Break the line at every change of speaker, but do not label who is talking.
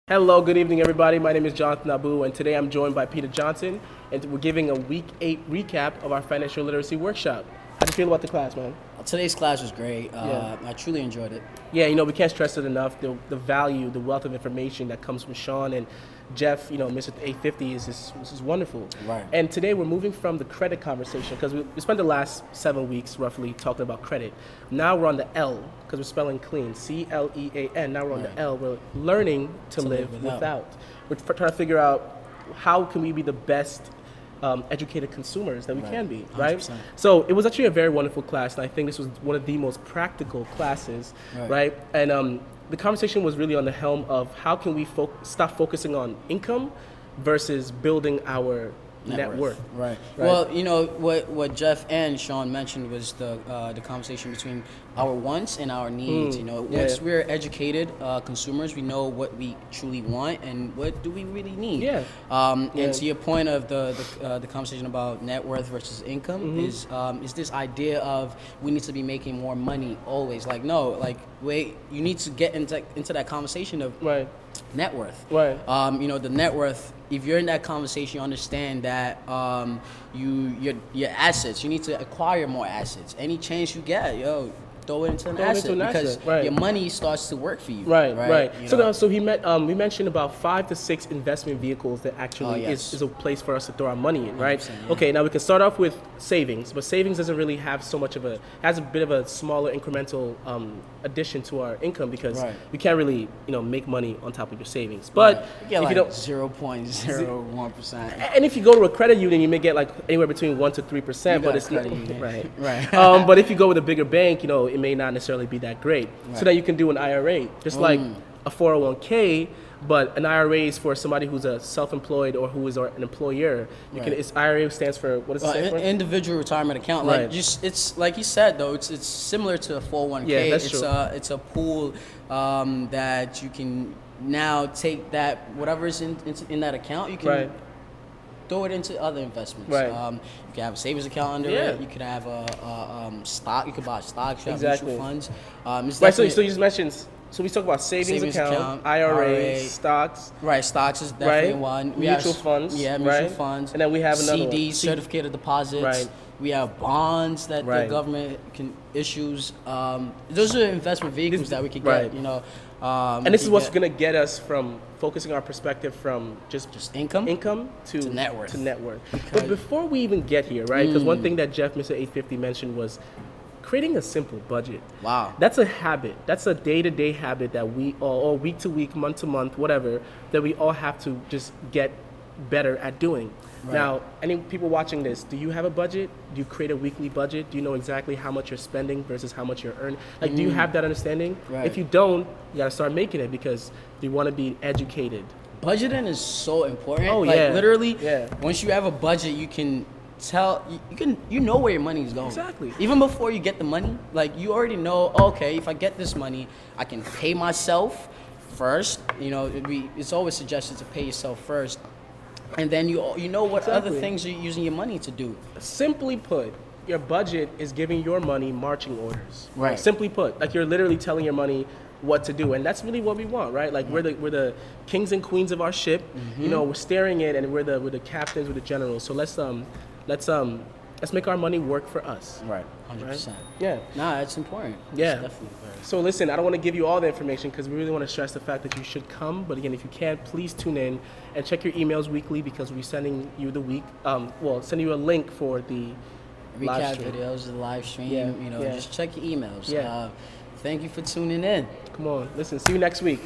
Hello, good evening, everybody. My name is Jonathan Abu, and today I'm joined by Peter Johnson, and we're giving a Week 8 recap of our financial literacy workshop. How do you feel about the class, man?
Today's class was great.
Yeah.
I truly enjoyed it.
Yeah, we can't stress it enough. The value, the wealth of information that comes from Sean and Jeff, Mr. 850 is wonderful.
Right.
And today we're moving from the credit conversation because we spent the last 7 weeks roughly talking about credit. Now we're on the L because we're spelling clean, CLEAN. Now we're on the L. We're learning to live without. We're trying to figure out how can we be the best educated consumers that we can be, right?
100%.
So it was actually a very wonderful class, and I think this was one of the most practical classes, right? And the conversation was really on the helm of how can we stop focusing on income versus building our net worth.
Right. Well, what Jeff and Sean mentioned was the conversation between our wants and our needs. Once we're educated consumers, we know what we truly want and what do we really need. And to your point of the conversation about net worth versus income is this idea of we need to be making more money always. Like no, like wait, you need to get into that conversation of net worth.
Right.
The net worth. If you're in that conversation, you understand that your assets. You need to acquire more assets. Any chance you get, throw it into an asset because your money starts to work for you.
Right. So we mentioned about 5 to 6 investment vehicles that actually is a place for us to throw our money in, right?
Yeah.
Okay, now we can start off with savings, but savings doesn't really have so much has a bit of a smaller incremental addition to our income because we can't really make money on top of your savings. But
you
if
get
you don't
0.01%,
and if you go to a credit union, you may get like anywhere between 1% to 3%, but it's not right. But if you go with a bigger bank, it may not necessarily be that great. So that you can do an IRA, just like a 401k, but an IRA is for somebody who's a self-employed or who is an employer. Its IRA stands for, what does it stand for?
Individual retirement account. It's like you said though. It's similar to a 401k.
Yeah, that's true.
It's a pool that you can now take that whatever's in that account. You can throw it into other investments. You can have a savings account under it. You could have a stock. You could buy stocks. You have mutual funds.
So you just mentioned. So we talk about savings account, IRA, stocks.
Right, stocks is definitely one.
Mutual funds.
Yeah, mutual funds.
And then we have another
CDs, certificate of deposits.
Right.
We have bonds that the government can issues. Those are investment vehicles that we could get.
And this is what's going to get us from focusing our perspective from just
income
to
net worth.
But before we even get here, right? Because one thing that Jeff, Mr. 850, mentioned was creating a simple budget.
Wow.
That's a habit. That's a day-to-day habit that we all, or week to week, month to month, whatever, that we all have to just get better at doing. Now, any people watching this, do you have a budget? Do you create a weekly budget? Do you know exactly how much you're spending versus how much you're earning? Like, do you have that understanding? If you don't, you gotta start making it because you want to be educated.
Budgeting is so important.
Literally,
once you have a budget, you can tell you know where your money is going.
Exactly.
Even before you get the money, like you already know, okay, if I get this money, I can pay myself first. It's always suggested to pay yourself first. And then you know what other things you're using your money to do.
Simply put, your budget is giving your money marching orders.
Right.
Simply put, like you're literally telling your money what to do, and that's really what we want, right? Like we're the kings and queens of our ship. We're steering it, and we're the captains, we're the generals. So let's make our money work for us.
Right. 100%.
Yeah.
Nah, it's important.
Yeah.
It's definitely very.
So listen, I don't want to give you all the information because we really want to stress the fact that you should come. But again, if you can, please tune in and check your emails weekly because we're sending you send you a link for the
recap videos, the live stream. Just check your emails. Thank you for tuning in.
Come on, listen. See you next week.